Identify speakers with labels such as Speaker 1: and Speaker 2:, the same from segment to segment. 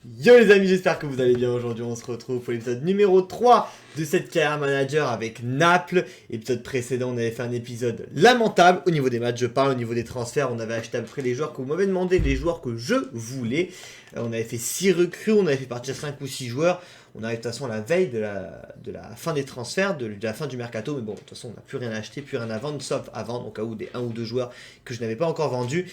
Speaker 1: Yo les amis, j'espère que vous allez bien. Aujourd'hui on se retrouve pour l'épisode numéro 3 de cette carrière manager avec Naples. Épisode précédent on avait fait un épisode lamentable au niveau des matchs, je parle au niveau des transferts. On avait acheté à peu près les joueurs que vous m'avez demandé, les joueurs que je voulais. On avait fait 6 recrues, on avait fait partir 5 ou 6 joueurs. On arrive de toute façon à la veille de la fin des transferts, de la fin du mercato. Mais bon, de toute façon on n'a plus rien acheté, plus rien à vendre, sauf à vendre au cas où des 1 ou 2 joueurs que je n'avais pas encore vendus.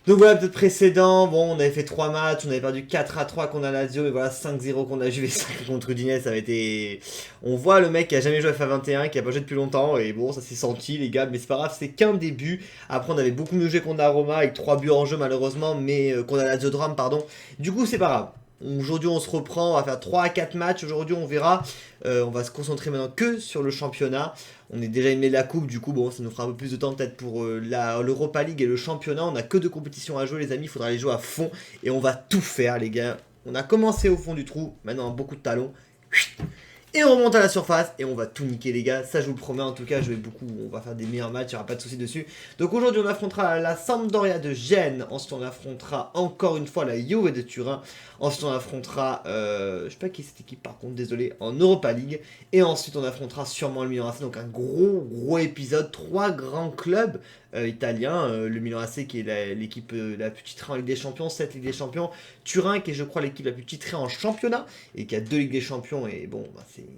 Speaker 1: Donc voilà, peut-être précédent, bon, on avait fait 3 matchs, on avait perdu 4-3 contre la Lazio, et voilà, 5-0 contre la Juve et 5 contre Udinese, ça avait été... On voit le mec qui a jamais joué à FA21, qui a pas joué depuis longtemps, et bon, ça s'est senti, les gars, mais c'est pas grave, c'est qu'un début. Après, on avait beaucoup mieux joué contre la Roma, avec 3 buts en jeu, malheureusement, mais contre la Lazio Drame, pardon. Du coup, c'est pas grave. Aujourd'hui, on se reprend, on va faire 3 à 4 matchs, aujourd'hui, on verra. On va se concentrer maintenant que sur le championnat. On est déjà aimé la coupe, du coup, bon, ça nous fera un peu plus de temps peut-être pour l'Europa League et le championnat. On n'a que 2 compétitions à jouer, les amis, il faudra les jouer à fond. Et on va tout faire, les gars. On a commencé au fond du trou, maintenant beaucoup de talons. Et on remonte à la surface et on va tout niquer, les gars. Ça, je vous le promets. En tout cas, on va faire des meilleurs matchs, il n'y aura pas de soucis dessus. Donc aujourd'hui, on affrontera la Sampdoria de Gênes. Ensuite, on affrontera encore une fois la Juve de Turin. Ensuite, on affrontera, je sais pas qui est cette équipe par contre, désolé, en Europa League. Et ensuite, on affrontera sûrement le Milan AC. Donc un gros épisode. 3 grands clubs italiens. Le Milan AC qui est l'équipe la plus titrée en Ligue des Champions, 7 Ligue des Champions. Turin qui est, je crois, l'équipe la plus titrée en championnat et qui a 2 Ligues des Champions. Et bon, bah, c'est une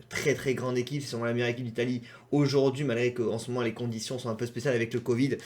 Speaker 1: très grande équipe, c'est sûrement la meilleure équipe d'Italie aujourd'hui, malgré qu'en ce moment les conditions sont un peu spéciales avec le Covid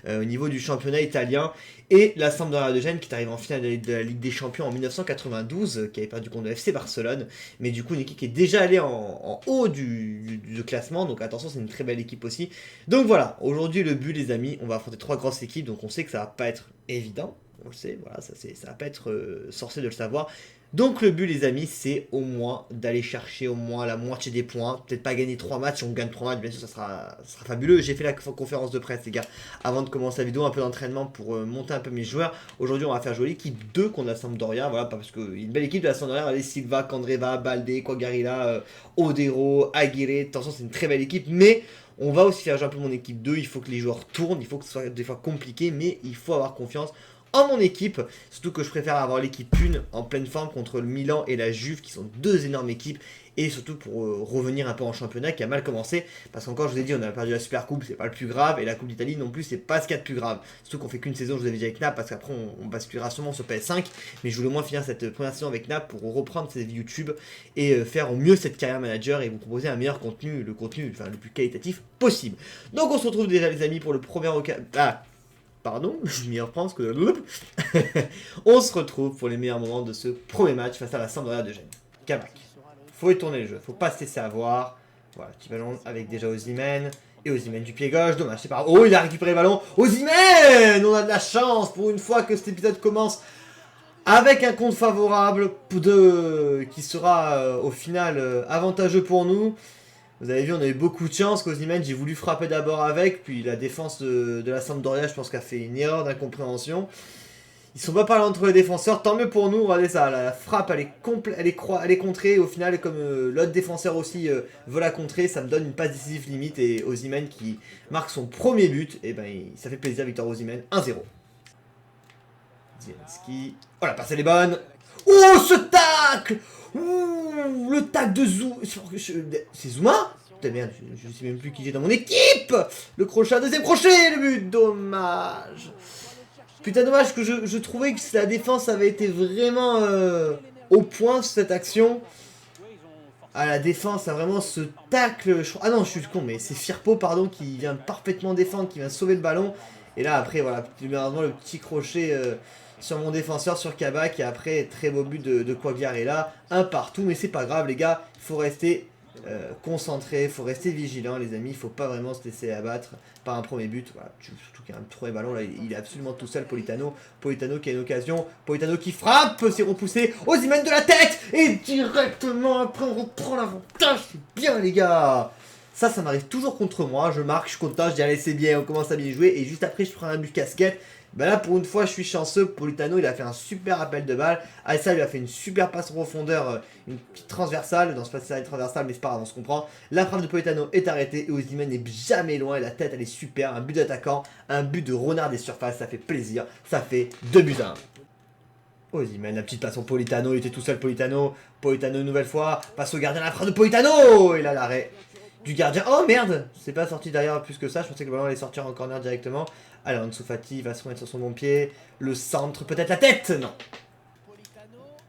Speaker 1: au niveau du championnat italien. Et la Sampdoria de Gênes qui est arrivée en finale de la Ligue des Champions en 1992, qui avait perdu contre le FC Barcelone, mais du coup une équipe qui est déjà allée en haut du classement, donc attention, c'est une très belle équipe aussi. Donc voilà, aujourd'hui le but les amis, on va affronter 3 grosses équipes, donc on sait que ça va pas être évident, on le sait, voilà, ça va pas être sorcier de le savoir. Donc le but les amis, c'est au moins d'aller chercher au moins la moitié des points. Peut-être pas gagner 3 matchs, si on gagne 3 matchs, bien sûr ça sera fabuleux. J'ai fait la conférence de presse les gars, avant de commencer la vidéo, un peu d'entraînement pour monter un peu mes joueurs. Aujourd'hui on va faire jouer l'équipe 2 contre la Sampdoria, voilà, parce qu'il y a une belle équipe de la Sampdoria, allez, Silva, Candreva, Balde, Quagliarella, Odero, Aguirre, attention c'est une très belle équipe, mais... On va aussi faire jouer un peu mon équipe 2, il faut que les joueurs tournent, il faut que ce soit des fois compliqué, mais il faut avoir confiance en mon équipe, surtout que je préfère avoir l'équipe 1 en pleine forme contre le Milan et la Juve qui sont 2 énormes équipes, et surtout pour revenir un peu en championnat qui a mal commencé, parce qu'encore je vous ai dit on a perdu la Super Coupe, c'est pas le plus grave, et la Coupe d'Italie non plus c'est pas ce qu'il y a de plus grave, surtout qu'on fait qu'une saison, je vous avais dit avec Naples, parce qu'après on basculera sûrement sur PS5, mais je voulais au moins finir cette première saison avec Naples pour reprendre cette YouTube et faire au mieux cette carrière manager et vous proposer un meilleur contenu, le plus qualitatif possible. Donc on se retrouve déjà les amis pour le premier Pardon, je m'y reprends parce que... On se retrouve pour les meilleurs moments de ce premier match face à la Sampdoria de Gênes. Kabak. Faut y tourner le jeu, faut pas se laisser avoir. Voilà, petit ballon avec déjà Osimhen. Et Osimhen du pied gauche, dommage, c'est pas grave. Oh, il a récupéré le ballon. Osimhen, on a de la chance pour une fois que cet épisode commence avec un compte favorable qui sera au final avantageux pour nous. Vous avez vu, on a eu beaucoup de chance qu'Osimhen, j'ai voulu frapper d'abord avec, puis la défense de la Sampdoria, je pense qu'elle a fait une erreur d'incompréhension. Ils sont pas parlés entre les défenseurs, tant mieux pour nous, regardez ça, la frappe elle est contrée, et au final, comme l'autre défenseur aussi veut la contrer, ça me donne une passe décisive limite, et Osimhen qui marque son premier but, et ben ça fait plaisir, Victor Osimhen, 1-0. Zielinski, oh la passe elle est bonne. Oh ce tacle. Ouh, le tacle de Zouma. C'est Zouma? Putain merde, je sais même plus qui j'ai dans mon équipe. Le crochet, deuxième crochet, le but. Dommage. Putain dommage que je trouvais que la défense avait été vraiment au point sur cette action. Ah la défense a vraiment ce tacle. Ah non je suis con mais c'est Firpo pardon qui vient parfaitement défendre, qui vient sauver le ballon. Et là après voilà, malheureusement le petit crochet... sur mon défenseur, sur Kabak, et après, très beau but de Quagliarella, un partout, mais c'est pas grave les gars, il faut rester concentré, il faut rester vigilant les amis, il faut pas vraiment se laisser abattre par un premier but, voilà, surtout qu'il y a un premier ballon, là, il est absolument tout seul, Politano qui a une occasion, Politano qui frappe, c'est repoussé, Osimhen de la tête, et directement après on reprend l'avantage, c'est bien les gars. Ça m'arrive toujours contre moi, je marque, je suis content, je dis allez c'est bien, on commence à bien jouer, et juste après je prends un but casquette. Ben là pour une fois je suis chanceux, Politano il a fait un super appel de balle, Aïssa lui a fait une super passe en profondeur, une petite transversale, dans ce passage transversale mais c'est pas grave on se comprend. La frappe de Politano est arrêtée et Osimhen n'est jamais loin et la tête elle est super, un but d'attaquant, un but de renard des surfaces, ça fait plaisir, ça fait 2 buts à 1. Osimhen, la petite passe pour Politano, il était tout seul Politano. Politano une nouvelle fois, passe au gardien, la frappe de Politano. Et là l'arrêt du gardien. Oh merde, c'est pas sorti derrière plus que ça, je pensais que le ballon allait sortir en corner directement. Alors Ansu Fati va se remettre sur son bon pied. Le centre, peut-être la tête. Non.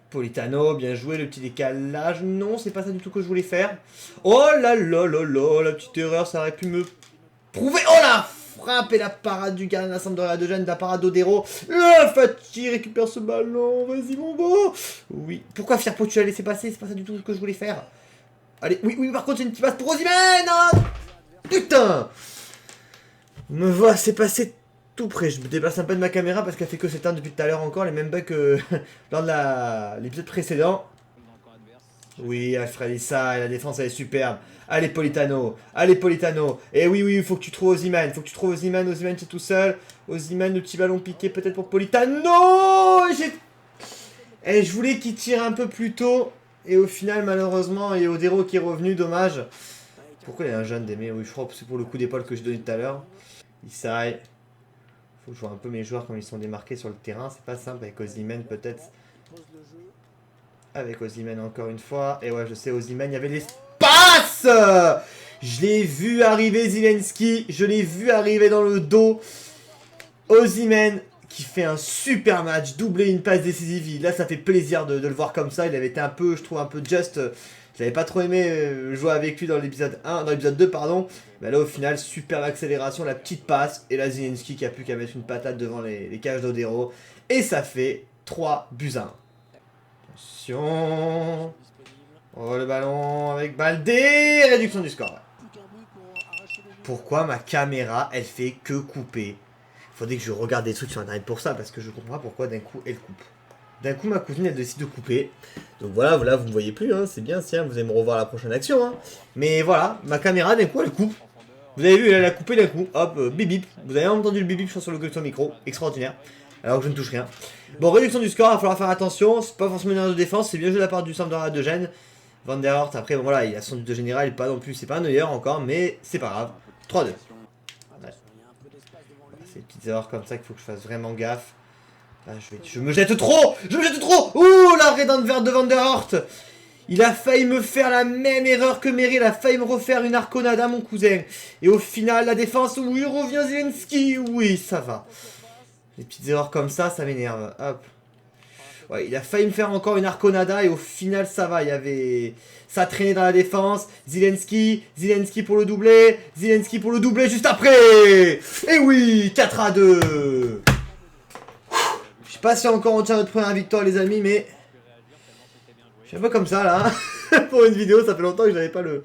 Speaker 1: Politano, bien joué, le petit décalage. Non, c'est pas ça du tout que je voulais faire. Oh là là là là, la petite erreur, ça aurait pu me prouver. Oh la frappe et la parade du gardien de la Sampdoria de Gênes, la parade d'Odero. Fati récupère ce ballon, vas-y mon beau. Oui, pourquoi Firpo tu l'as laissé passer? C'est pas ça du tout ce que je voulais faire. Allez, oui, oui, par contre, c'est une petite passe pour Osimhen. Oh, putain. Me vois, c'est passé tout près. Je me déplace un peu de ma caméra parce qu'elle fait que s'éteindre depuis tout à l'heure encore. Les mêmes bugs que lors de l'épisode précédent. Oui, Alfredissa, la défense elle est superbe. Allez Politano, allez Politano. Et oui, oui, il faut que tu trouves Osimhen. Il faut que tu trouves Osimhen. Osimhen c'est tout seul. Osimhen, le petit ballon piqué peut-être pour Politano. Et je voulais qu'il tire un peu plus tôt. Et au final, malheureusement, il y a Odero qui est revenu, dommage. Pourquoi il y a un jeune d'aimer? Oui, je crois que c'est pour le coup d'épaule que je donnais tout à l'heure. Isai. Faut que je vois un peu mes joueurs quand ils sont démarqués sur le terrain. C'est pas simple avec Osimhen peut-être. Avec Osimhen encore une fois. Et ouais, je sais, Osimhen, il y avait l'espace. Je l'ai vu arriver, Zieliński. Je l'ai vu arriver dans le dos. Osimhen qui fait un super match. Doublé, une passe décisive. Là, ça fait plaisir de le voir comme ça. Il avait été un peu, je trouve, un peu just. J'avais pas trop aimé jouer avec lui dans l'épisode 1, dans l'épisode 2, pardon. Mais là, au final, super accélération, la petite passe. Et là, Zieliński qui a plus qu'à mettre une patate devant les cages d'Odero. Et ça fait 3 buts à 1. Attention. Oh, le ballon avec Baldé. Réduction du score. Pourquoi ma caméra, elle fait que couper? Faudrait que je regarde des trucs sur internet pour ça, parce que je comprends pas pourquoi d'un coup, elle coupe. D'un coup, ma cousine, elle décide de couper. Donc voilà, voilà, vous me voyez plus, hein, c'est bien, tiens, vous allez me revoir la prochaine action. Hein. Mais voilà, ma caméra, d'un coup, elle coupe. Vous avez vu, elle a coupé d'un coup. Hop, bip bip. Vous avez entendu le bip bip sur le micro. Extraordinaire. Alors que je ne touche rien. Bon, réduction du score, il va falloir faire attention. C'est pas forcément une erreur de défense, c'est bien joué de la part du Sampdoria de Gênes. Van der Hort, après, bon voilà, il a son but de général, pas non plus, c'est pas un Neuer encore, mais c'est pas grave. 3-2. Ouais. C'est des petites erreurs comme ça qu'il faut que je fasse vraiment gaffe. Là, je me jette trop. Je me jette trop. Ouh, l'arrêt d'un verre de Van der Hort. Il a failli me faire la même erreur que Merrill. Il a failli me refaire une arconada, mon cousin. Et au final, la défense, oui, il revient Zieliński. Oui, ça va. Les petites erreurs comme ça m'énerve. Hop. Ouais, il a failli me faire encore une arconada et au final, ça va. Il y avait... Ça traînait dans la défense. Zieliński pour le doublé. Zieliński pour le doublé juste après. Et oui, 4-2. Je sais pas si encore on tient notre première victoire, les amis, mais... Je suis un peu comme ça, là. Pour une vidéo, ça fait longtemps que je n'avais pas le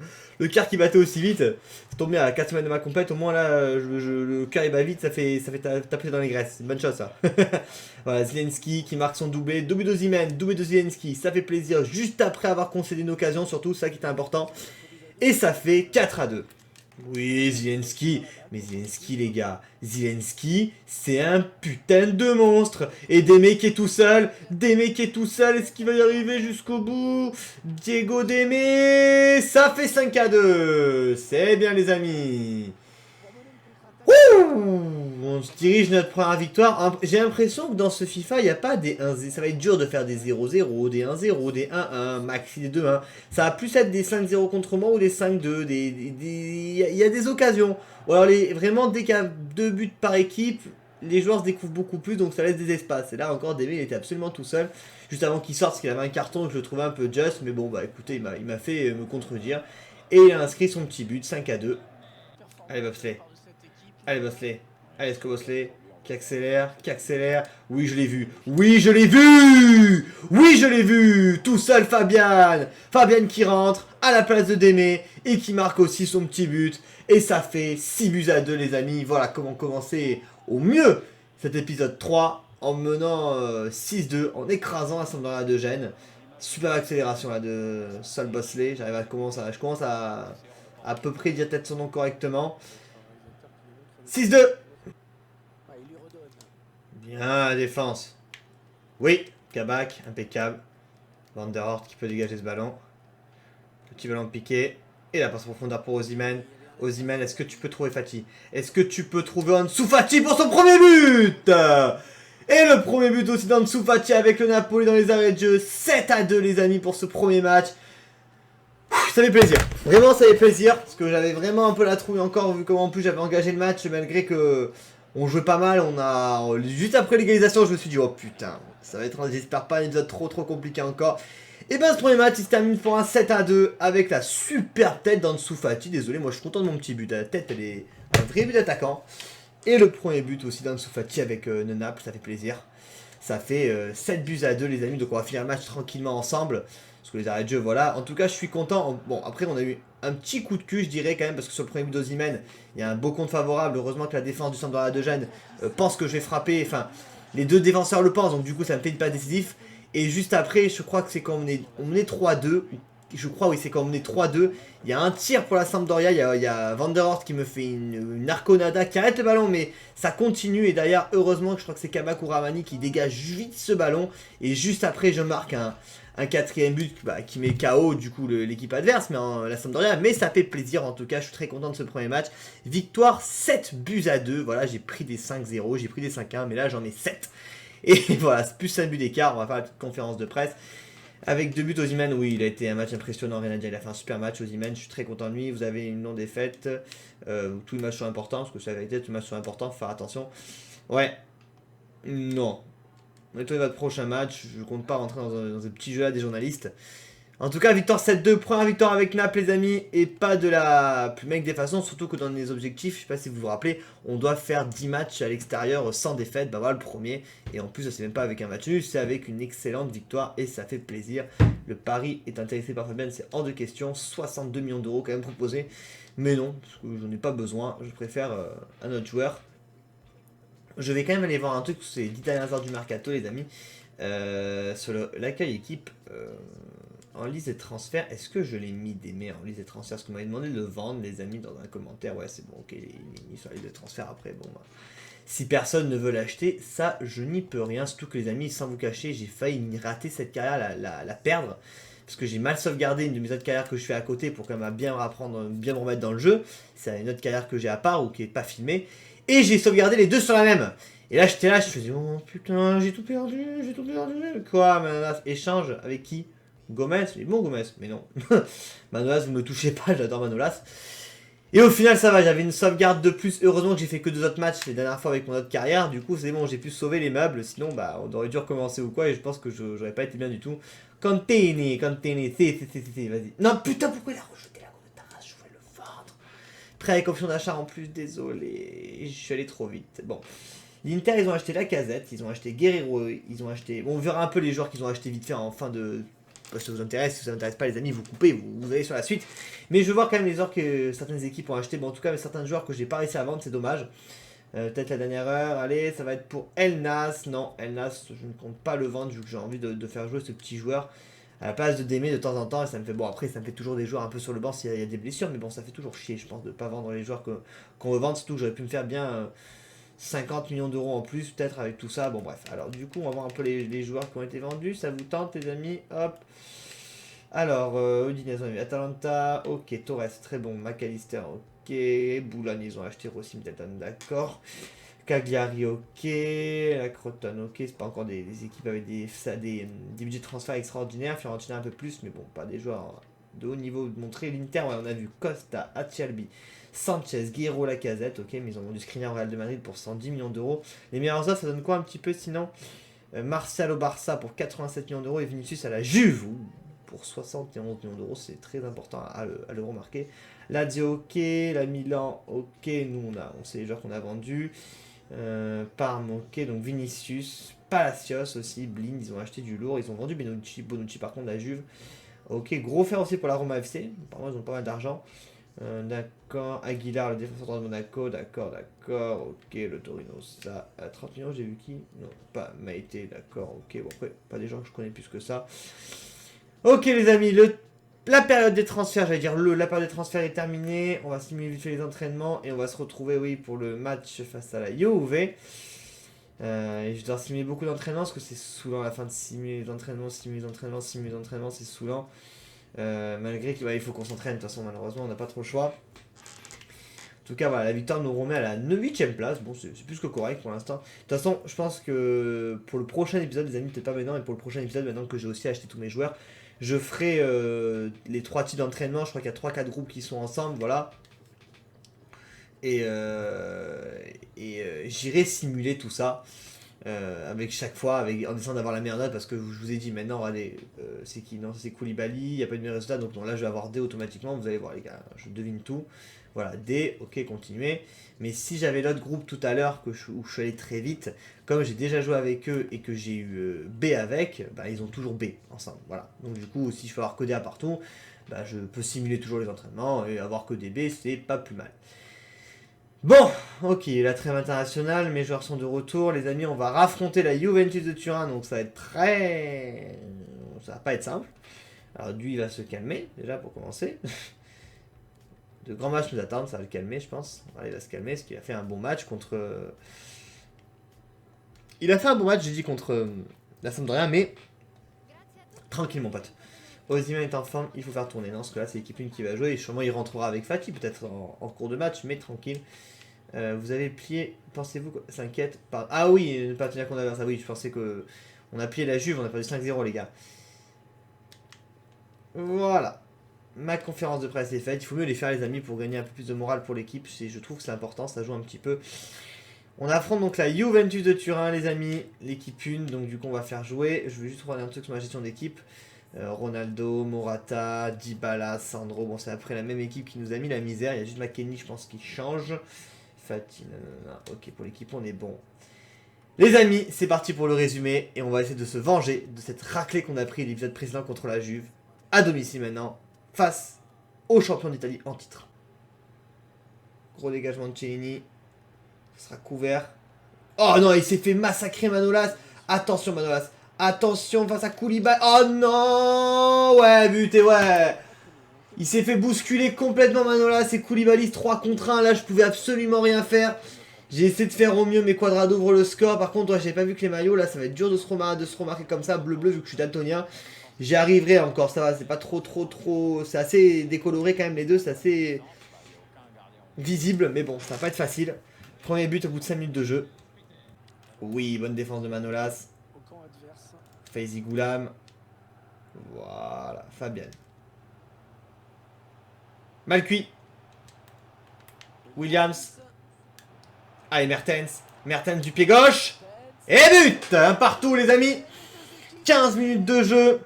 Speaker 1: cœur qui battait aussi vite. C'est tombé à 4 semaines de ma compète. Au moins, là, le cœur, il bat vite. Ça fait taper dans les graisses. C'est une bonne chose, ça. Voilà, Zieliński qui marque son doublé. Doublé d'Osimhen, doublé de Zieliński. Ça fait plaisir. Juste après avoir concédé une occasion, surtout, ça qui était important. Et ça fait 4-2. Oui, Zieliński. Mais Zieliński, les gars. Zieliński, c'est un putain de monstre. Et Deme qui est tout seul. Deme qui est tout seul. Est-ce qu'il va y arriver jusqu'au bout? Diego Deme. Ça fait 5-2. C'est bien, les amis. Ouh, on se dirige notre première victoire. J'ai l'impression que dans ce FIFA, il n'y a pas des 1-0. Ça va être dur de faire des 0-0, des 1-0, des 1-1, maxi des 2-1. Ça va plus être des 5-0 contre moi ou des 5-2. Il y a des occasions. Ou alors vraiment, dès qu'il y a 2 buts par équipe, les joueurs se découvrent beaucoup plus, donc ça laisse des espaces. Et là encore, Deme, il était absolument tout seul. Juste avant qu'il sorte, parce qu'il avait un carton, je le trouvais un peu just. Mais bon, bah écoutez, il m'a fait me contredire. Et il a inscrit son petit but, 5-2. Allez, Bobsley. Allez, Bosley. Allez, Bosley. Qui accélère, qui accélère. Oui, je l'ai vu. Oui, je l'ai vu. Oui, je l'ai vu. Tout seul, Fabian. Fabian qui rentre à la place de Deme et qui marque aussi son petit but. Et ça fait 6-2, les amis. Voilà comment commencer au mieux cet épisode 3 en menant 6-2, en écrasant la Sampdoria de Gênes. Super accélération là de Sol Bosley. Je commence à peu près dire peut-être son nom correctement. 6-2. Bien, la défense. Oui, Kabak, impeccable. Van der Hort qui peut dégager ce ballon. Petit ballon piqué. Et la passe profondeur pour Osimhen. Osimhen, est-ce que tu peux trouver Fati? Est-ce que tu peux trouver Ansu Fati pour son premier but? Et le premier but aussi d'Ansu Fati avec le Napoli dans les arrêts de jeu. 7-2 les amis pour ce premier match. Ça fait plaisir. Vraiment ça fait plaisir. Parce que j'avais vraiment un peu la trouille encore vu comment en plus j'avais engagé le match malgré que on jouait pas mal. Juste après l'égalisation je me suis dit oh putain. Ça va être j'espère pas un épisode trop compliqué encore. Et ben ce premier match il se termine pour un 7-2 avec la super tête d'Ansu Fati. Désolé moi je suis content de mon petit but. La tête elle est un vrai but d'attaquant. Et le premier but aussi d'Ansu Fati avec Naples, ça fait plaisir. Ça fait 7-2 les amis, donc on va finir le match tranquillement ensemble. Parce que les arrêts de jeu, voilà. En tout cas, je suis content. Bon, après, on a eu un petit coup de cul, je dirais quand même, parce que sur le premier but d'Osimhen, il y a un beau compte favorable. Heureusement que la défense du Sampdoria de Gênes pense que je vais frapper. Enfin, les deux défenseurs le pensent, donc du coup, ça me fait une passe décisive. Et juste après, je crois que c'est quand on est 3-2. Je crois, oui, c'est quand on est 3-2. Il y a un tir pour la Sampdoria. Il y a Van der Horst qui me fait une arconada, qui arrête le ballon, mais ça continue. Et d'ailleurs, heureusement que je crois que c'est Kabak ou Ramani qui dégage vite ce ballon. Et juste après, je marque un quatrième but qui met KO du coup l'équipe adverse, mais la Sampdoria. Mais ça fait plaisir en tout cas. Je suis très content de ce premier match. Victoire 7-2. Voilà, j'ai pris des 5-0, j'ai pris des 5-1, mais là j'en ai 7. Et voilà, c'est plus 5 buts d'écart. On va faire la petite conférence de presse. Avec 2 buts Osimhen, oui, il a été un match impressionnant, rien à dire, il a fait un super match Osimhen, je suis très content de lui, vous avez une non-défaite, tous les matchs sont importants, parce que c'est la vérité, tous les matchs sont importants, faut faire attention. Ouais, non. Mettez votre prochain match, je compte pas rentrer dans un petit jeu là des journalistes. En tout cas, victoire 7-2, première victoire avec Naples les amis, et pas de la plus mec des façons, surtout que dans les objectifs, je sais pas si vous vous rappelez, on doit faire 10 matchs à l'extérieur sans défaite, bah voilà le premier, et en plus c'est même pas avec un match nul, c'est avec une excellente victoire, et ça fait plaisir. Le pari est intéressé par Fabien, c'est hors de question, 62 millions d'euros quand même proposé, mais non, parce que j'en ai pas besoin, je préfère un autre joueur. Je vais quand même aller voir un truc, c'est les 10 dernières heures du mercato les amis, sur l'accueil équipe. En liste des transferts, est-ce que je l'ai mis des mails en liste des transferts? Parce qu'on m'avait demandé de le vendre, les amis, dans un commentaire. Ouais, c'est bon, ok, il est mis sur la liste de transferts après. Bon, bah. Si personne ne veut l'acheter, ça, je n'y peux rien. Surtout que les amis, sans vous cacher, j'ai failli rater cette carrière, la perdre. Parce que j'ai mal sauvegardé une de mes autres carrières que je fais à côté pour quand même bien apprendre, bien me remettre dans le jeu. C'est une autre carrière que j'ai à part ou qui n'est pas filmée. Et j'ai sauvegardé les deux sur la même. Et là, j'étais là, je me suis dit, oh putain, j'ai tout perdu. Quoi, Manolas, échange avec qui? Gomez, il est bon Gomez, mais non. Manolas, vous me touchez pas, j'adore Manolas. Et au final, ça va, j'avais une sauvegarde de plus. Heureusement que j'ai fait que 2 autres matchs les dernières fois avec mon autre carrière. Du coup, c'est bon, j'ai pu sauver les meubles. Sinon, bah, on aurait dû recommencer ou quoi. Et je pense que j'aurais pas été bien du tout. Continue, c'est, vas-y. Non, putain, pourquoi il a rejeté la grosse terrasse? Je voulais le vendre. Prêt avec option d'achat en plus, désolé. Je suis allé trop vite. Bon. L'Inter, ils ont acheté Lacazette, ils ont acheté Guerrero, ils ont acheté... Bon, on verra un peu les joueurs qu'ils ont acheté vite fait en fin de... Si ça vous intéresse, si ça vous intéresse pas les amis, vous coupez, vous allez sur la suite. Mais je veux voir quand même les joueurs que certaines équipes ont acheté. Bon, en tout cas, certains joueurs que j'ai pas réussi à vendre, c'est dommage. Peut-être la dernière heure, allez, ça va être pour El Nas. Non, El Nas, je ne compte pas le vendre vu que j'ai envie de faire jouer ce petit joueur à la place de Démé de temps en temps. Et ça me fait, bon, après, ça me fait toujours des joueurs un peu sur le banc s'il y a des blessures. Mais bon, ça fait toujours chier, je pense, de pas vendre les joueurs qu'on veut vendre. Surtout que j'aurais pu me faire bien 50 millions d'euros en plus, peut-être avec tout ça. Bon, bref. Alors, du coup, on va voir un peu les joueurs qui ont été vendus. Ça vous tente, les amis? Hop. Alors, Udinese, on a vu Atalanta, ok, Torres, très bon, McAllister, ok, Boulogne, ils ont acheté Rossi, peut-être, d'accord, Cagliari, ok, la Crotone, ok, c'est pas encore des équipes avec des budgets de transfert extraordinaires, Fiorentina un peu plus, mais bon, pas des joueurs de haut niveau de montrer. L'Inter, ouais, on a vu Costa, Acerbi, Sanchez, Guerrero, Lacazette, ok, mais ils ont vendu Skriniar au Real de Madrid pour 110 millions d'euros. Les meilleurs offres, ça donne quoi un petit peu sinon? Martial au Barça pour 87 millions d'euros et Vinicius à la Juve pour 71 millions d'euros, c'est très important à le remarquer. Lazio, ok, la Milan, ok, nous on sait les joueurs qu'on a vendus. Parme, ok, donc Vinicius, Palacios aussi, Blind, ils ont acheté du lourd, ils ont vendu Bonucci par contre la Juve. Ok, gros fer aussi pour la Roma FC, apparemment ils ont pas mal d'argent. D'accord, Aguilar, le défenseur de Monaco, d'accord, ok, le Torino, ça, à 30 millions, j'ai vu qui? Non, pas Maïté, d'accord, ok, bon après, pas des gens que je connais plus que ça. Ok les amis, la période des transferts, j'allais dire la période des transferts est terminée, on va simuler vite fait les entraînements et on va se retrouver, oui, pour le match face à la Juve. Et je dois simuler beaucoup d'entraînements parce que c'est saoulant à la fin de simuler les entraînements, c'est saoulant. Malgré qu'il faut qu'on s'entraîne, de toute façon malheureusement on n'a pas trop le choix. En tout cas, voilà, la victoire nous remet à la 8ème place. Bon, c'est plus que correct pour l'instant. De toute façon, je pense que pour le prochain épisode, les amis, peut-être pas maintenant, mais pour le prochain épisode, maintenant que j'ai aussi acheté tous mes joueurs, je ferai les 3 types d'entraînement. Je crois qu'il y a 3-4 groupes qui sont ensemble, voilà. Et j'irai simuler tout ça. Avec chaque fois, en essayant d'avoir la meilleure note, parce que je vous ai dit maintenant, allez, c'est qui? Non, c'est Koulibaly, il n'y a pas de meilleur résultat, donc non, là je vais avoir D automatiquement, vous allez voir les gars, je devine tout. Voilà, D, ok, continuez. Mais si j'avais l'autre groupe tout à l'heure, où je suis allé très vite, comme j'ai déjà joué avec eux et que j'ai eu B avec, bah, ils ont toujours B ensemble, voilà. Donc du coup, si je peux avoir que D à partout, bah, je peux simuler toujours les entraînements, et avoir que des B, c'est pas plus mal. Bon, ok, la trêve internationale, mes joueurs sont de retour. Les amis, on va raffronter la Juventus de Turin, donc ça va être très... Ça va pas être simple. Alors lui, il va se calmer, déjà, pour commencer. De grands matchs nous attendent, ça va le calmer, je pense. Voilà, il va se calmer, parce qu'il a fait un bon match contre... Il a fait un bon match, j'ai dit, contre la Sampdoria, mais... Tranquille, mon pote. Osimhen est en forme, il faut faire tourner. Non, parce que là, c'est l'équipe 1 qui va jouer, et sûrement il rentrera avec Fati, peut-être en cours de match, mais tranquille. Vous avez plié, pensez-vous, s'inquiète par... Ah oui, ne pas tenir compte d'adversaire, oui, je pensais que... On a plié la Juve, on a perdu 5-0 les gars. Voilà. Ma conférence de presse est faite, il faut mieux les faire les amis pour gagner un peu plus de morale pour l'équipe, je trouve que c'est important, ça joue un petit peu. On affronte donc la Juventus de Turin les amis, l'équipe 1, donc du coup on va faire jouer. Je vais juste regarder un truc sur ma gestion d'équipe. Ronaldo, Morata, Dybala, Sandro, bon c'est après la même équipe qui nous a mis la misère, il y a juste McKennie je pense qui change. Fatih, ok, pour l'équipe, on est bon. Les amis, c'est parti pour le résumé. Et on va essayer de se venger de cette raclée qu'on a pris l'épisode précédent contre la Juve. À domicile maintenant, face au champion d'Italie en titre. Gros dégagement de Chiellini. Ça sera couvert. Oh non, il s'est fait massacrer Manolas. Attention Manolas. Attention face à Koulibaly. Oh non. Ouais, but et ouais. Il s'est fait bousculer complètement Manolas et Koulibaly 3 contre 1. Là, je pouvais absolument rien faire. J'ai essayé de faire au mieux, mais Quadrado ouvre le score. Par contre, ouais, j'avais pas vu que les maillots, là, ça va être dur de se remarquer comme ça. Bleu-bleu, vu que je suis daltonien. J'y arriverai encore, ça va. C'est pas trop. C'est assez décoloré quand même, les deux. C'est assez visible, mais bon, ça va pas être facile. Premier but au bout de 5 minutes de jeu. Oui, bonne défense de Manolas. Faizi Goulam. Voilà, Fabian. Mal cuit. Williams. Allez, Mertens. Mertens du pied gauche. Et but. Un partout, les amis. 15 minutes de jeu.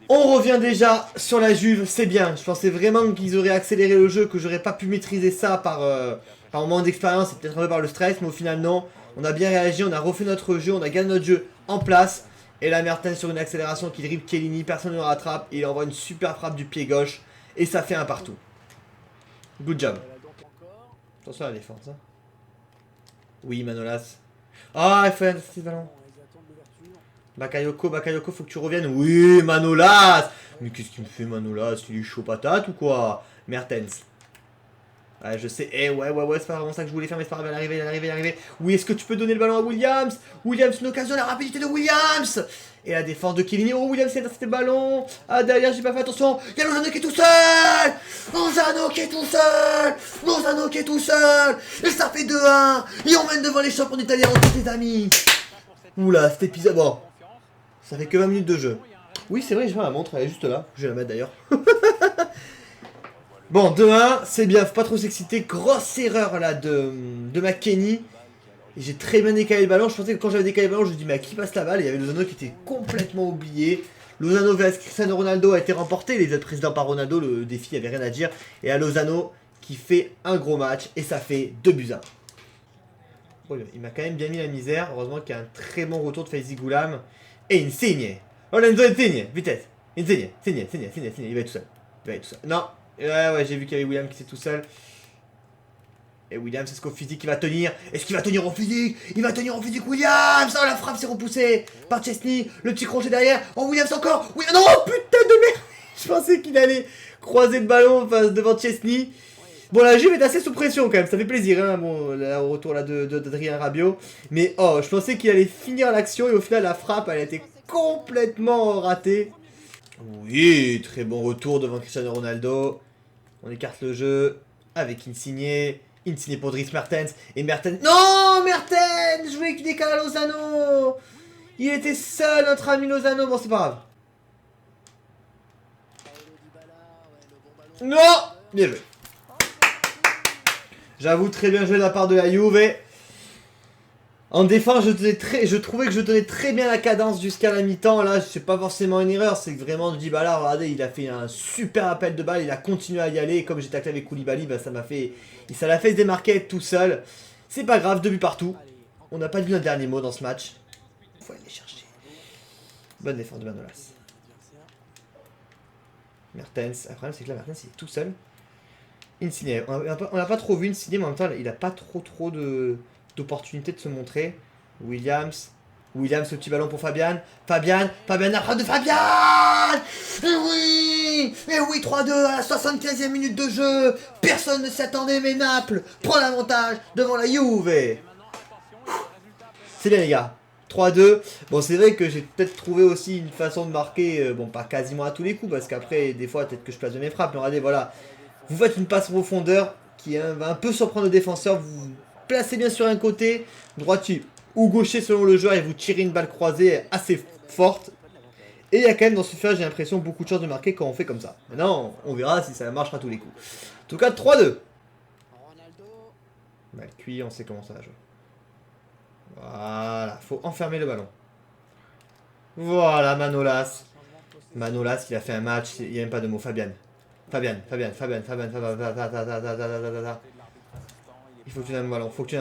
Speaker 1: On revient déjà sur la Juve. C'est bien. Je pensais vraiment qu'ils auraient accéléré le jeu, que j'aurais pas pu maîtriser ça par moment d'expérience et peut-être un peu par le stress. Mais au final, non. On a bien réagi. On a refait notre jeu. On a gagné notre jeu en place. Et là, Mertens sur une accélération qui dribble Chiellini. Personne ne le rattrape. Et il envoie une super frappe du pied gauche. Et ça fait un partout. Good job. Attention à la défense. Hein. Oui, Manolas. Ah, il faut un petit ballon. Bakayoko, faut que tu reviennes. Oui, Manolas. Mais qu'est-ce qu'il me fait, Manolas? Il est chaud patate ou quoi? Mertens. Ouais, je sais. Eh, ouais, c'est pas vraiment ça que je voulais faire, mais c'est pas grave, il est arrivé. Oui, est-ce que tu peux donner le ballon à Williams? Williams, une occasion, la rapidité de Williams. Et la défense de Chiellini. Oh, Williams, c'est le ballon. Ah, derrière, j'ai pas fait attention. Il y a Lozano qui est tout seul. Lozano qui est tout seul. Et ça fait 2-1. Et on mène devant les champions d'Italie en tête, les amis. Oula, cet épisode. Bon, ça fait que 20 minutes de jeu. Oui, c'est vrai, je vois la montre, elle est juste là. Je vais la mettre d'ailleurs. Bon, 2-1, c'est bien, faut pas trop s'exciter. Grosse erreur là de McKennie. J'ai très bien décalé le ballon. Je pensais que quand j'avais décalé le ballon, je me dis mais à qui passe la balle? Il y avait Lozano qui était complètement oublié. Lozano vs Cristiano Ronaldo a été remporté. Les autres présidents par Ronaldo, le défi, il n'y avait rien à dire. Et à Lozano qui fait un gros match. Et ça fait 2-1. Bon, il m'a quand même bien mis la misère. Heureusement qu'il y a un très bon retour de Faizi Goulam. Et Insigne. Lorenzo Insigne, vitesse. Insigne, il va être tout seul. Non. Ouais, j'ai vu qu'il y avait William qui était tout seul. Et Williams, est-ce qu'au physique il va tenir? Est-ce qu'il va tenir au physique? Il va tenir au physique, Williams! Oh, la frappe s'est repoussée par Chesney. Le petit crochet derrière. Oh, Williams encore! Oui, non, putain de merde! Je pensais qu'il allait croiser le ballon devant Chesney. Bon, la Juve est assez sous pression quand même, ça fait plaisir, hein. Bon, là, au retour là d'Adrien Rabiot. Mais oh, je pensais qu'il allait finir l'action et au final, la frappe, elle a été complètement ratée. Oui, très bon retour devant Cristiano Ronaldo. On écarte le jeu. avec Insigne. Insigne pour Dries Mertens. Et Mertens... Non, Mertens! Je voulais qu'il décale à Lozano. Il était seul, notre ami Lozano. Bon, c'est pas grave. Non! Bien joué. J'avoue, très bien joué de la part de la Juve. En défense, je trouvais que je donnais très bien la cadence jusqu'à la mi-temps. Là, c'est pas forcément une erreur, c'est que vraiment Dybala, regardez, il a fait un super appel de balle, il a continué à y aller. Et comme j'ai taclé avec Koulibaly, bah, ça l'a fait se démarquer tout seul. C'est pas grave, 2 buts partout. On n'a pas dit notre dernier mot dans ce match. Faut aller chercher. Bonne défense de Manolas. Mertens, le problème c'est que là, Mertens il est tout seul. Insigne, on n'a pas trop vu Insigne, mais en même temps, il a pas trop d'opportunité de se montrer. Williams, le petit ballon pour Fabian. Fabian, la frappe de Fabian. Et oui, 3-2 à la 75e minute de jeu. Personne ne s'y attendait, mais Naples prend l'avantage devant la Juve. C'est bien les gars. 3-2. Bon, c'est vrai que j'ai peut-être trouvé aussi une façon de marquer, bon, pas quasiment à tous les coups, parce qu'après, des fois, peut-être que je place de mes frappes. Mais regardez, voilà. Vous faites une passe profondeur qui va un peu surprendre le défenseur. Vous placez bien sur un côté, droitier ou gaucher selon le joueur, et vous tirez une balle croisée assez forte. Et il y a quand même dans ce fait, j'ai l'impression, beaucoup de chances de marquer quand on fait comme ça. Maintenant, on verra si ça marchera tous les coups. En tout cas, 3-2. Mal cuit, on sait comment ça va jouer. Voilà, faut enfermer le ballon. Voilà, Manolas. Manolas, il a fait un match, il n'y a même pas de mots. Fabian. Il faut que tu aies un ballon, faut que tu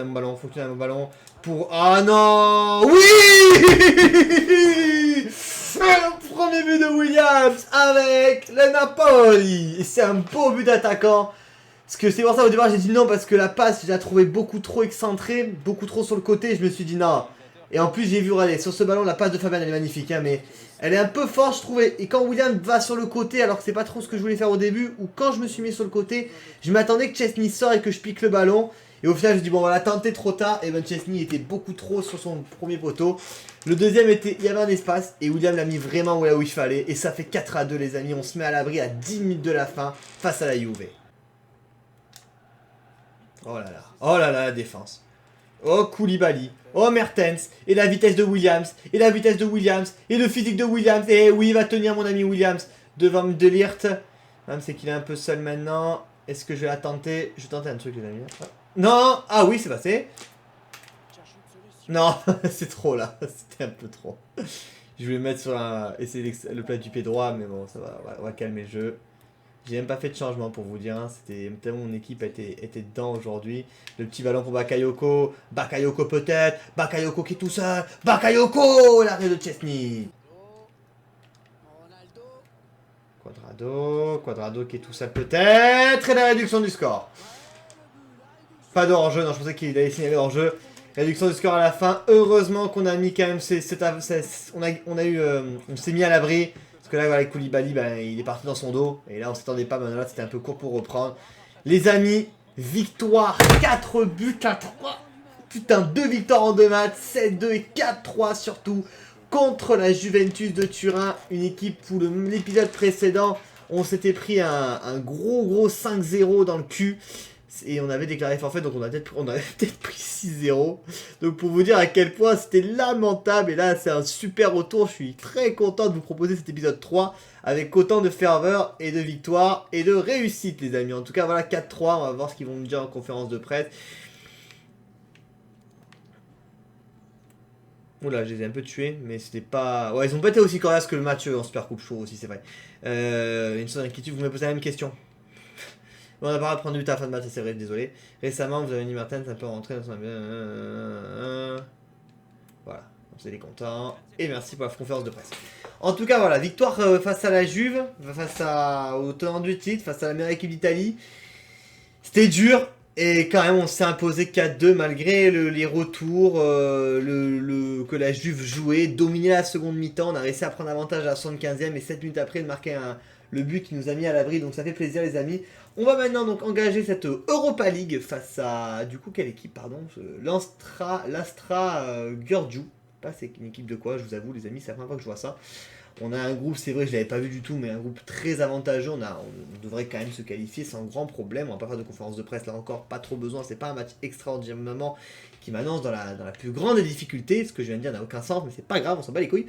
Speaker 1: aies un ballon, pour... Ah non! Oui! Le premier but de Williams avec le Napoli! Et c'est un beau but d'attaquant. Parce que c'est pour ça au départ j'ai dit non, parce que la passe, je la trouvais beaucoup trop excentrée, beaucoup trop sur le côté, je me suis dit non. Et en plus j'ai vu, regardez, sur ce ballon, la passe de Fabian elle est magnifique, hein, mais elle est un peu forte je trouvais. Et quand William va sur le côté, alors que c'est pas trop ce que je voulais faire au début, ou quand je me suis mis sur le côté, je m'attendais que Chesney sort et que je pique le ballon. Et au final je me dis bon on va la tenter trop tard, et ben Chesney était beaucoup trop sur son premier poteau. Le deuxième était, il y avait un espace, et William l'a mis vraiment là où il fallait. Et ça fait 4-2 les amis, on se met à l'abri à 10 minutes de la fin, face à la Juve. Oh là là, la défense. Oh Koulibaly, oh Mertens, et la vitesse de Williams, et la vitesse de Williams, et le physique de Williams, et oui, il va tenir mon ami Williams devant De Ligt. Le problème c'est qu'il est un peu seul maintenant. Est-ce que je vais la tenter? Je vais tenter un truc les amis. Non. Ah oui, c'est passé. Non, c'est trop là, c'était un peu trop. Je voulais mettre sur un... essayer le plat du pied droit, mais bon, ça va, on va calmer le jeu. J'ai même pas fait de changement pour vous dire, hein. C'était tellement mon équipe était dedans aujourd'hui. Le petit ballon pour Bakayoko, Bakayoko peut-être, Bakayoko qui est tout seul, Bakayoko, l'arrêt de Chesney. Quadrado qui est tout seul peut-être, et la réduction du score. Pas de hors-jeu, non je pensais qu'il allait signaler hors-jeu. Réduction du score à la fin, heureusement qu'on a mis quand même, on s'est mis à l'abri. Parce que là, voilà, Koulibaly, ben, il est parti dans son dos. Et là, on s'attendait pas. Maintenant, là, c'était un peu court pour reprendre. Les amis, victoire 4 buts à 3. Putain, 2 victoires en 2 matchs. 7-2 et 4-3 surtout. Contre la Juventus de Turin. Une équipe où l'épisode précédent, on s'était pris un gros 5-0 dans le cul. Et on avait déclaré forfait, donc on avait peut-être pris 6-0. Donc pour vous dire à quel point c'était lamentable. Et là c'est un super retour. Je suis très content de vous proposer cet épisode 3 avec autant de ferveur et de victoire et de réussite les amis. En tout cas voilà 4-3, on va voir ce qu'ils vont me dire en conférence de presse. Oula, je les ai un peu tués, mais c'était pas... Ouais, ils ont pas été aussi coriaces que le match en Supercoupe, je trouve aussi, c'est vrai. Une seule inquiétude, vous me posez la même question. On n'a pas à prendre du taf à fin de match, c'est vrai, désolé. Récemment, vous avez mis Martin, ça peut rentrer dans son... Voilà, vous êtes contents. Et merci pour la conférence de presse. En tout cas, voilà, victoire face à la Juve, face au tenant du titre, face à la meilleure équipe d'Italie. C'était dur, et quand même, on s'est imposé 4-2 malgré les retours, que la Juve jouait, dominait la seconde mi-temps. On a réussi à prendre avantage à la 75e et 7 minutes après de marquer le but qui nous a mis à l'abri, donc ça fait plaisir les amis. On va maintenant donc engager cette Europa League face à, du coup quelle équipe pardon, l'Astra Giurgiu. Pas c'est une équipe de quoi, je vous avoue les amis, c'est la première fois que je vois ça. On a un groupe, c'est vrai, je l'avais pas vu du tout, mais un groupe très avantageux. On devrait quand même se qualifier sans grand problème. On va pas faire de conférence de presse là encore, pas trop besoin. C'est pas un match extraordinairement qui m'annonce dans la plus grande des difficultés. Ce que je viens de dire n'a aucun sens, mais c'est pas grave, on s'en bat les couilles.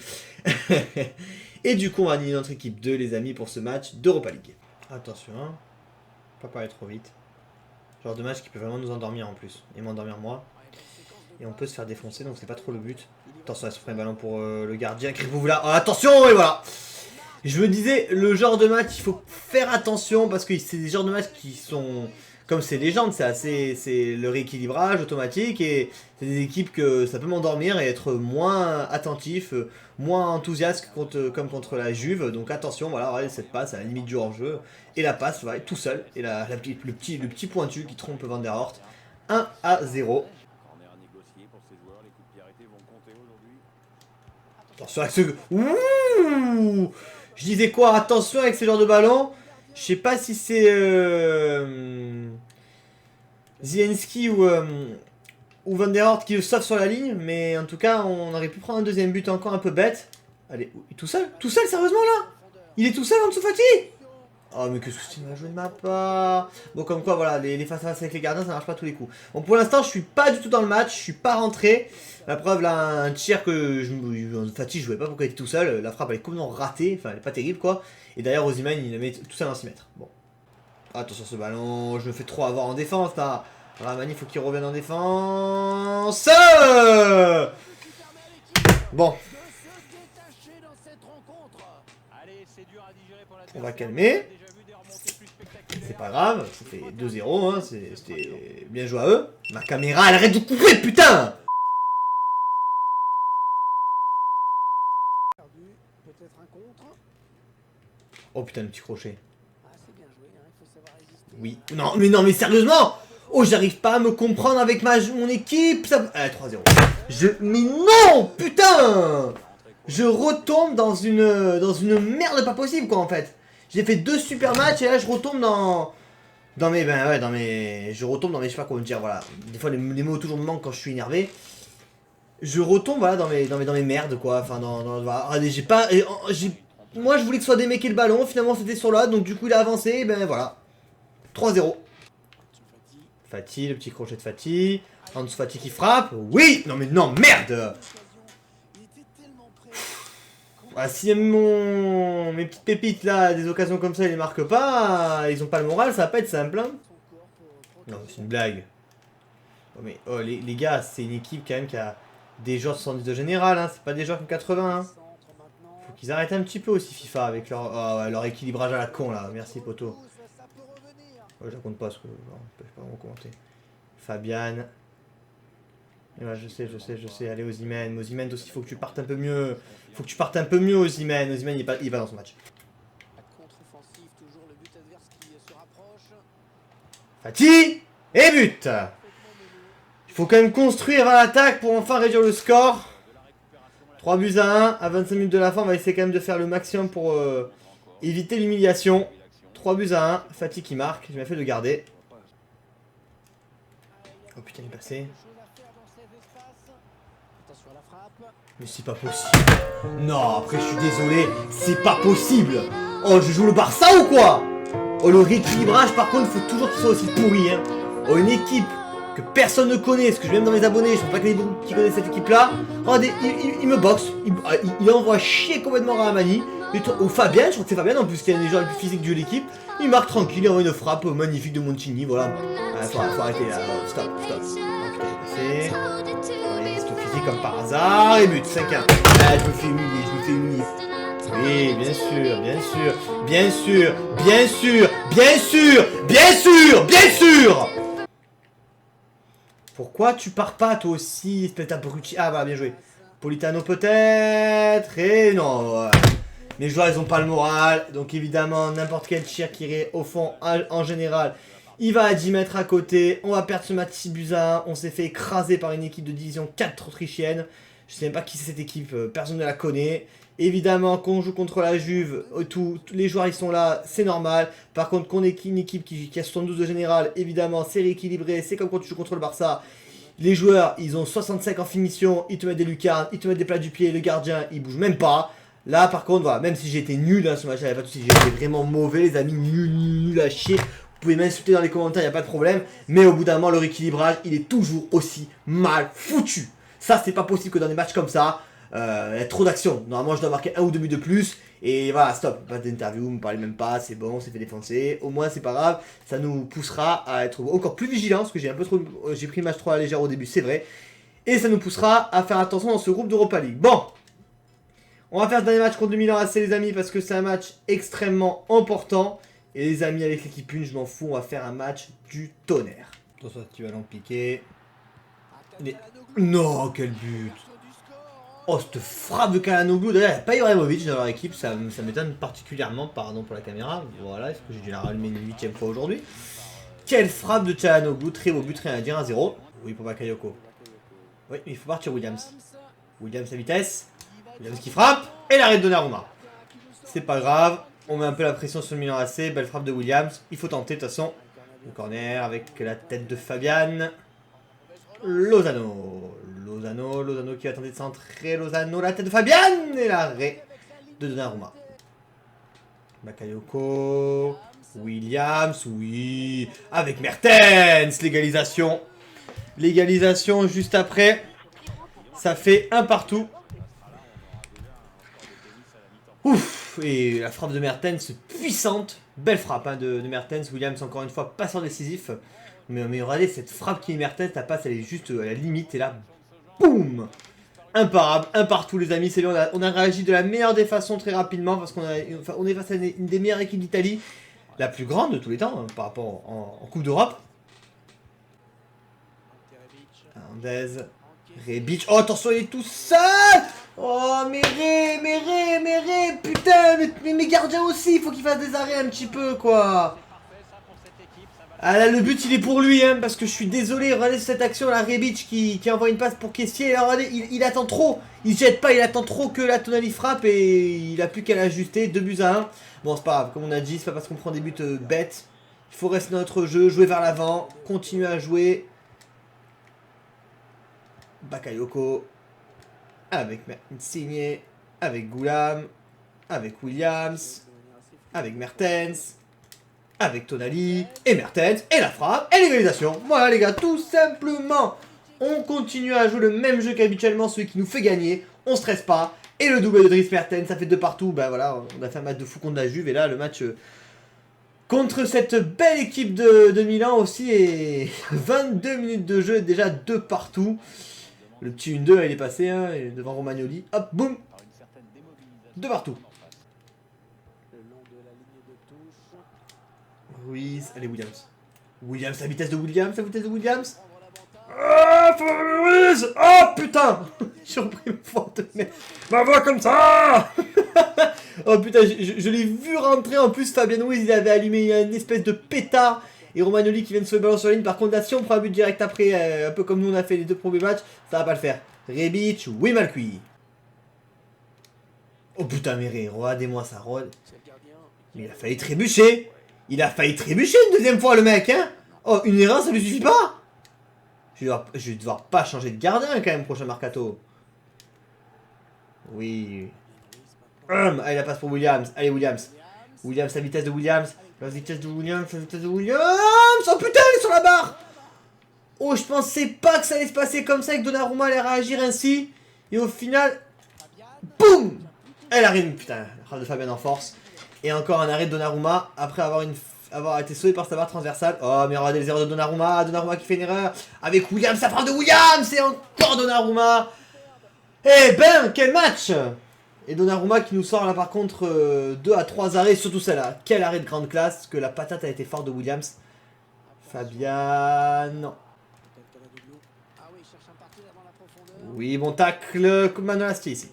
Speaker 1: Et du coup, on va aligner notre équipe 2, les amis, pour ce match d'Europa League. Attention, hein. Pas parler trop vite. Genre de match qui peut vraiment nous endormir en plus. Et m'endormir moi. Et on peut se faire défoncer, donc c'est pas trop le but. Attention, elle se prend un ballon pour le gardien. Krivovula. Oh, attention, et voilà. Je me disais, le genre de match, il faut faire attention parce que c'est des genres de matchs qui sont, comme c'est légende, c'est le rééquilibrage automatique et c'est des équipes que ça peut m'endormir et être moins attentif, moins enthousiaste comme contre la Juve. Donc attention, voilà, regardez cette passe à la limite du hors-jeu et la passe, voilà, tout seul et le petit pointu qui trompe Van der Horst. 1-0. Attention avec ce... Ouh, je disais quoi? Attention avec ce genre de ballon. Je sais pas si c'est Zielinski ou Van der Horst qui sauve sur la ligne. Mais en tout cas, on aurait pu prendre un deuxième but encore un peu bête. Allez, tout seul? Tout seul, sérieusement là? Il est tout seul en dessous Fati? Oh mais qu'est-ce que tu m'as joué de ma part? Bon comme quoi voilà, les face-à-face avec les gardiens ça marche pas tous les coups. Bon pour l'instant je suis pas du tout dans le match, je suis pas rentré. La preuve là, un tir que Fati je jouais pas pourquoi il était tout seul, la frappe elle est complètement ratée, enfin elle est pas terrible quoi. Et derrière Osimhen il le met tout seul dans 6 mètres. Bon. Attention ce ballon, je me fais trop avoir en défense là. Ramani faut qu'il revienne en défense. Bon. On va calmer. C'est pas grave, ça fait 2-0, hein, c'était bien joué à eux. Ma caméra, elle arrête de couper, putain! Oh putain, le petit crochet. Oui. Non, mais sérieusement! Oh, j'arrive pas à me comprendre avec mon équipe. Ça... Allez, 3-0. Mais non! Putain! Je retombe dans une merde pas possible, quoi, en fait. J'ai fait 2 super matchs et là je retombe dans mes... Ben ouais, dans mes... Je retombe dans mes... Je sais pas comment dire, voilà. Des fois les mots toujours me manquent quand je suis énervé. Je retombe, voilà, dans mes merdes, quoi. Enfin, voilà. J'ai pas... Moi je voulais que ce soit déméqué le ballon, finalement c'était sur là, donc du coup il a avancé, et ben voilà. 3-0. Fati, le petit crochet de Fati. Ansu Fati qui frappe. Oui! Non mais non, merde! Ah, si mes petites pépites là, des occasions comme ça, ils les marquent pas, ils ont pas le moral, ça va pas être simple. Hein. Non, c'est une blague. Oh, mais oh, les gars, c'est une équipe quand même qui a des joueurs de 70 de général, hein, c'est pas des joueurs comme 80. Hein. Faut qu'ils arrêtent un petit peu aussi FIFA avec leur équilibrage à la con là. Merci poto. Ouais, je compte pas ce que. Non, je peux pas vraiment commenter. Fabian. Ouais, je sais. Allez, Osimhen. Osimhen aussi, faut que tu partes un peu mieux. Faut que tu partes un peu mieux, Osimhen. Osimhen, il va dans son match. Fati et but. Il faut quand même construire à l'attaque pour enfin réduire le score. 3-1 à 25 minutes de la fin. On va essayer quand même de faire le maximum pour éviter l'humiliation. 3-1. Fati qui marque. J'ai bien fait de garder. Oh putain, il est passé. Mais c'est pas possible. Non, après je suis désolé, c'est pas possible. Oh, je joue le Barça ou quoi? Oh, le rééquilibrage par contre, il faut toujours qu'il soit aussi pourri. Hein. Oh, une équipe que personne ne connaît, parce que je vais même dans mes abonnés, je pense pas qu'il y en ait beaucoup qui connaissent cette équipe-là. Regardez, il me boxe, il envoie chier complètement Ramani. Ou Fabien, je crois que c'est Fabien en plus qui est un des joueurs les plus physiques de l'équipe. Il marque tranquille, il envoie une frappe magnifique de Montini, voilà. Faut arrêter là, stop. Oh, putain, il est passé. Physique comme par hasard, et but, 5-1. Ah, je me fais humilier. Oui, bien sûr. Pourquoi tu pars pas toi aussi, espèce d'abruti? Ah bah bien joué. Politano peut-être, et non. Les joueurs ils ont pas le moral, donc évidemment n'importe quel tir qui irait au fond en général, il va à 10 mètres à côté. On va perdre ce match 6-1. On s'est fait écraser par une équipe de division 4 autrichienne. Je sais même pas qui c'est cette équipe, personne ne la connaît. Évidemment, quand on joue contre la Juve, tous les joueurs ils sont là, c'est normal. Par contre, qu'on ait une équipe qui a 72 de général, évidemment, c'est rééquilibré. C'est comme quand tu joues contre le Barça. Les joueurs, ils ont 65 en finition, ils te mettent des lucarnes, ils te mettent des plats du pied. Le gardien, il bouge même pas. Là, par contre, voilà, même si j'étais nul, hein, ce match, il n'y a pas de souci, j'étais vraiment mauvais, les amis, nul à chier. Vous pouvez m'insulter dans les commentaires, il n'y a pas de problème. Mais au bout d'un moment, le rééquilibrage, il est toujours aussi mal foutu. Ça, c'est pas possible que dans des matchs comme ça, il y a trop d'actions. Normalement, je dois marquer 1 ou 2 buts de plus. Et voilà, stop. Pas d'interview, me parlez même pas, c'est bon, c'est fait défoncer. Au moins, c'est pas grave. Ça nous poussera à être encore plus vigilants. Parce que j'ai un peu trop. J'ai pris le match trop à la légère au début, c'est vrai. Et ça nous poussera à faire attention dans ce groupe d'Europa League. Bon. On va faire ce dernier match contre le Milan AC, les amis, parce que c'est un match extrêmement important. Et les amis, avec l'équipe 1, je m'en fous, on va faire un match du tonnerre. Attention, tu vas l'empiquer. Mais... Non, quel but! Oh, cette frappe de Calhanoglu. D'ailleurs, il n'y a pas Ibrahimovic dans leur équipe, ça m'étonne particulièrement, pardon pour la caméra. Voilà, est-ce que j'ai dû la rallumer une 8ème fois aujourd'hui? Quelle frappe de Calhanoglu, très beau but, rien à dire, 1-0. Oui, pour Bakayoko. Oui, mais il faut partir Williams. Williams à vitesse. Williams qui frappe, et l'arrêt de Donnarumma. C'est pas grave, on met un peu la pression sur le Milan AC, belle frappe de Williams. Il faut tenter de toute façon. Le corner avec la tête de Fabian. Lozano qui va tenter de centrer. Lozano, la tête de Fabian et l'arrêt de Donnarumma. Bakayoko. Williams, oui. Avec Mertens, l'égalisation. L'égalisation juste après. Ça fait un partout. Ouf. Et la frappe de Mertens puissante. Belle frappe hein, de Mertens. Williams encore une fois passeur décisif. Mais regardez cette frappe qui est Mertens. La passe elle est juste à la limite. Et là, boum. Imparable, un partout les amis. C'est bien, on a réagi de la meilleure des façons très rapidement. Parce qu'on est face à une des meilleures équipes d'Italie. La plus grande de tous les temps hein, par rapport en Coupe d'Europe. Hernandez. Rebic. Oh attention il est tout seul. Oh mais putain mais mes gardiens aussi, il faut qu'ils fassent des arrêts un petit peu quoi. Ah là le but il est pour lui hein, parce que je suis désolé, regardez cette action là, Rebic qui envoie une passe pour Kessié, alors regardez, il attend trop, il se jette pas, il attend trop que la Tonali frappe et il a plus qu'à l'ajuster, 2-1. Bon c'est pas grave, comme on a dit, c'est pas parce qu'on prend des buts bêtes, il faut rester dans notre jeu, jouer vers l'avant, continuer à jouer. Bakayoko. Avec Insigne, avec Goulam, avec Williams, avec Mertens, avec Tonali, et Mertens, et la frappe, et l'égalisation. Voilà les gars, tout simplement. On continue à jouer le même jeu qu'habituellement, celui qui nous fait gagner. On stresse pas. Et le double de Dries Mertens, ça fait 2 partout. Bah voilà, on a fait un match de fou contre la Juve, et là le match contre cette belle équipe de Milan aussi, et 22 minutes de jeu, déjà 2 partout. Le petit 1-2, il est passé hein, devant Romagnoli. Hop, boum. 2 partout. Ruiz, allez Williams. Williams, la vitesse de Williams, la vitesse de Williams. Ah, Ruiz. Oh putain. J'ai repris une faute, mais ma voix comme ça. Oh putain, je l'ai vu rentrer. En plus, Fabien Ruiz, il avait allumé une espèce de pétard. Et Romagnoli qui vient de se le ballon sur la ligne. Par contre, là, si on prend un but direct après, un peu comme nous on a fait les 2 premiers matchs, ça va pas le faire. Rebic, oui, mal cuit. Oh putain, mais regardez-moi ça, mais il a failli trébucher. Il a failli trébucher une deuxième fois, le mec, hein. Oh, une erreur, ça lui suffit pas. Je vais devoir pas changer de gardien quand même, prochain mercato. Oui. Allez, la passe pour Williams. Allez, Williams. Williams, la vitesse de Williams. La vitesse de Williams, la vitesse de Williams. Oh putain, il est sur la barre. Oh, je pensais pas que ça allait se passer comme ça et que Donnarumma allait réagir ainsi. Et au final, boum. Elle arrive, putain, la frappe de Fabian en force. Et encore un arrêt de Donnarumma après avoir été sauvé par sa barre transversale. Oh, mais regardez les erreurs de Donnarumma. Donnarumma qui fait une erreur. Avec Williams, sa frappe de Williams. Et encore Donnarumma. Eh ben, quel match. Et Donnarumma qui nous sort là par contre 2 à 3 arrêts, surtout celle-là. Quel arrêt de grande classe, que la patate a été forte de Williams. Fabian, non. Oui, bon tacle, Manolasti ici.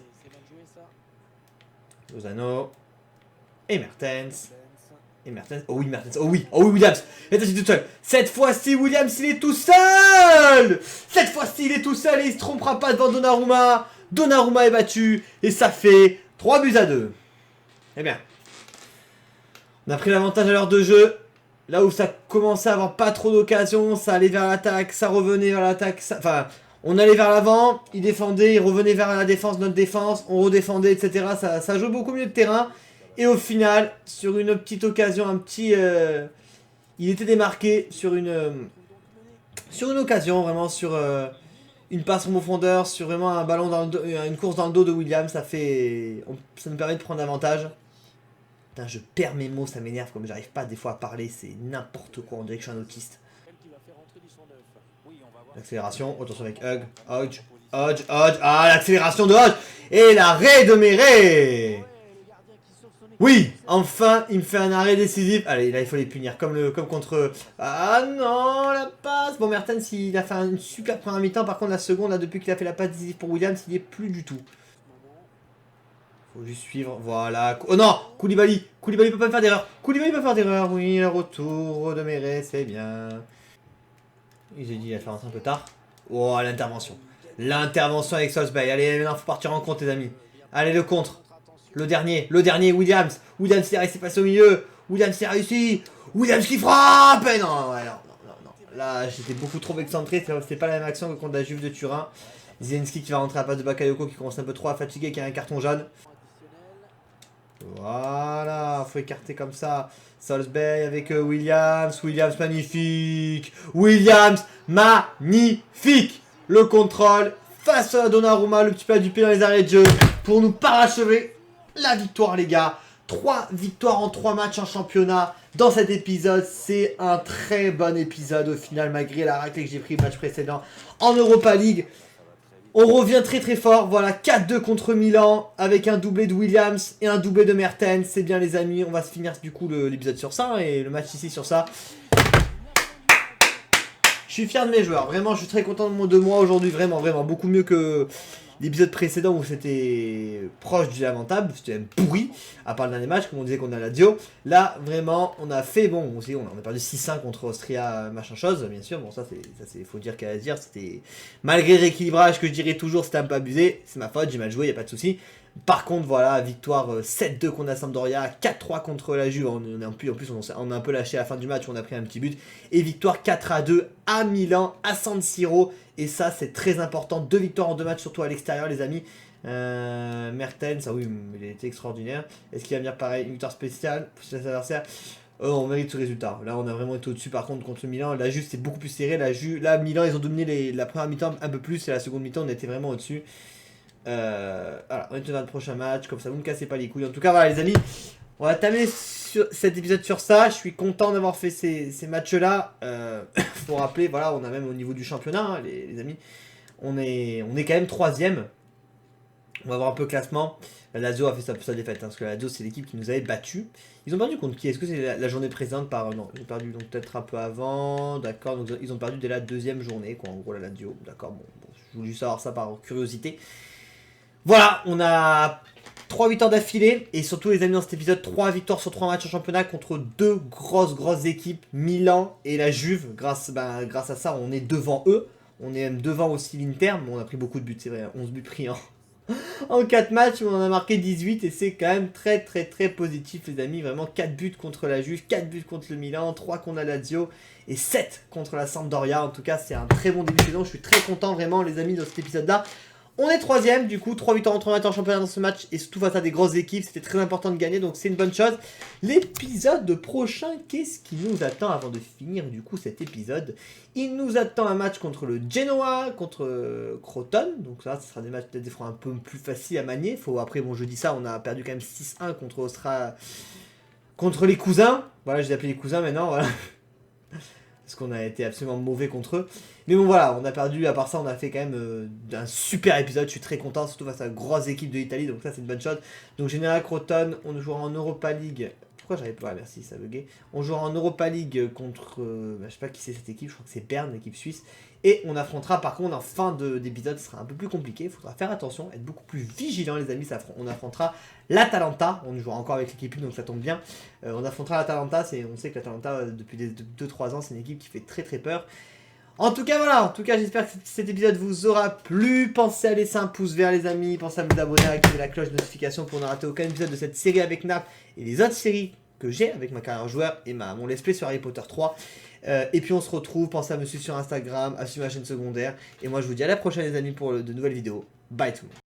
Speaker 1: Lozano. Et Mertens. Et Mertens. Oh oui, Mertens. Oh oui, Williams. Et t'as tout seul. Cette fois-ci, Williams, il est tout seul. Cette fois-ci, il est tout seul et il se trompera pas devant Donnarumma. Donnarumma est battu. Et ça fait 3-2. Eh bien. On a pris l'avantage à l'heure de jeu. Là où ça commençait à avoir pas trop d'occasions, ça allait vers l'attaque, ça revenait vers l'attaque. Enfin, On allait vers l'avant, il défendait, il revenait vers la défense, notre défense, on redéfendait, etc. Ça joue beaucoup mieux de terrain. Et au final, sur une petite occasion, il était démarqué sur une occasion, vraiment sur une passe en profondeur, sur vraiment un ballon dans le dos, une course dans le dos de Williams. Ça nous permet de prendre l'avantage. Putain, je perds mes mots, ça m'énerve comme j'arrive pas des fois à parler, c'est n'importe quoi, on dirait que je suis un autiste. L'accélération, attention avec Hodge, ah l'accélération de Hodge, et l'arrêt de Meret. Oui, enfin, il me fait un arrêt décisif. Allez, là, il faut les punir, comme contre... Ah non, la passe. Bon, Mertens, il a fait une super première mi-temps. Par contre, la seconde, là, depuis qu'il a fait la passe décisive pour Williams, il n'y est plus du tout. Faut juste suivre, voilà. Oh non, Koulibaly peut pas faire d'erreur. Koulibaly peut pas faire d'erreur, oui, le retour de Meret, c'est bien. J'ai dit, il a fait rentrer un peu tard. Oh, l'intervention. L'intervention avec Solskjaer. Allez, maintenant, faut partir en compte, les amis. Allez, le contre. Le dernier, Williams. Williams qui a réussi passer au milieu. Williams qui a réussi. Williams qui frappe. Et non, ouais, non. Là, j'étais beaucoup trop excentré. C'était pas la même action que contre la Juve de Turin. Zielinski qui va rentrer à la passe de Bakayoko qui commence un peu trop à fatiguer, qui a un carton jaune. Voilà, faut écarter comme ça. Solskjaer avec Williams. Williams magnifique. Williams magnifique. Le contrôle face à Donnarumma, le petit peu du pied dans les arrêts de jeu pour nous parachever la victoire, les gars. 3 victoires en 3 matchs en championnat dans cet épisode. C'est un très bon épisode au final, malgré la raclée que j'ai pris le match précédent en Europa League. On revient très très fort. Voilà, 4-2 contre Milan avec un doublé de Williams et un doublé de Mertens. C'est bien, les amis. On va se finir du coup l'épisode sur ça et le match ici sur ça. Je suis fier de mes joueurs. Vraiment, je suis très content de moi aujourd'hui. Vraiment, beaucoup mieux que l'épisode précédent où c'était proche du lamentable, c'était même pourri, à part le dernier match, comme on disait qu'on a la Dio. Là, vraiment, on a fait, bon, aussi, on a perdu 6-1 contre Austria, machin chose, bien sûr, bon, ça, c'est faut dire qu'à dire, c'était, malgré le rééquilibrage que je dirais toujours, c'était un peu abusé, c'est ma faute, j'ai mal joué, y a pas de souci. Par contre, voilà, victoire 7-2 contre la Sampdoria, 4-3 contre la Juve, en plus on a un peu lâché à la fin du match, on a pris un petit but, et victoire 4-2 à Milan, à San Siro, et ça c'est très important, 2 victoires en 2 matchs, surtout à l'extérieur, les amis. Mertens, ah oui, il a été extraordinaire. Est-ce qu'il va venir pareil, une victoire spéciale pour ses adversaires? On mérite ce résultat. Là, on a vraiment été au-dessus par contre contre Milan. La Juve, c'est beaucoup plus serré. Là, Milan, ils ont dominé la première mi-temps un peu plus, et la seconde mi-temps, on était vraiment au-dessus. Voilà, on est dans le prochain match, comme ça vous ne me cassez pas les couilles. En tout cas, voilà les amis, on va terminer cet épisode sur ça. Je suis content d'avoir fait ces matchs-là. Faut rappeler, voilà, on a même au niveau du championnat, hein, les amis, on est quand même 3ème. On va voir un peu le classement. La Lazio a fait sa défaite, hein, parce que la Lazio c'est l'équipe qui nous avait battu. Ils ont perdu contre qui? Est-ce que c'est la journée présente par... Non, ils ont perdu donc peut-être un peu avant. D'accord, donc ils ont perdu dès la 2ème journée, quoi, en gros la Lazio. D'accord, bon, je voulais savoir ça par curiosité. Voilà, on a 3 victoires d'affilée, et surtout les amis dans cet épisode, 3 victoires sur 3 matchs en championnat contre 2 grosses équipes, Milan et la Juve. Grâce à ça, on est devant eux, on est même devant aussi l'Inter, mais on a pris beaucoup de buts, c'est vrai, 11 buts pris en 4 matchs, mais on en a marqué 18, et c'est quand même très positif les amis, vraiment 4 buts contre la Juve, 4 buts contre le Milan, 3 contre la Lazio, et 7 contre la Sampdoria. En tout cas, c'est un très bon début de saison, je suis très content vraiment les amis dans cet épisode-là. On est 3ème, du coup, 3 victoires en 3 matchs en championnat dans ce match, et surtout face à des grosses équipes, c'était très important de gagner, donc c'est une bonne chose. L'épisode prochain, qu'est-ce qui nous attend avant de finir, du coup, cet épisode? Il nous attend un match contre le Genoa, contre Crotone, donc ça, ce sera des matchs peut-être des fois un peu plus faciles à manier. Après, bon, je dis ça, on a perdu quand même 6-1 contre les cousins. Voilà, je les appelle les cousins maintenant, voilà. Parce qu'on a été absolument mauvais contre eux. Mais bon voilà, on a perdu, à part ça on a fait quand même un super épisode, je suis très content, surtout face à la grosse équipe de l'Italie, donc ça c'est une bonne chose. Donc Général Crotone, on jouera en Europa League, pourquoi j'arrive pas, merci, ça buguait. On jouera en Europa League contre, je sais pas qui c'est cette équipe, je crois que c'est Berne, l'équipe suisse. Et on affrontera par contre en fin d'épisode, ce sera un peu plus compliqué, il faudra faire attention, être beaucoup plus vigilant les amis, on affrontera l'Atalanta, on jouera encore avec l'équipe donc ça tombe bien. On affrontera l'Atalanta, on sait que l'Atalanta depuis 2-3 ans c'est une équipe qui fait très peur. En tout cas voilà, j'espère que cet épisode vous aura plu, pensez à laisser un pouce vert les amis, pensez à vous abonner, à activer la cloche de notification pour ne rater aucun épisode de cette série avec Naples et les autres séries que j'ai avec ma carrière joueur et mon let's play sur Harry Potter 3. Et puis on se retrouve, pensez à me suivre sur Instagram, à suivre ma chaîne secondaire. Et moi je vous dis à la prochaine les amis pour de nouvelles vidéos. Bye tout le monde.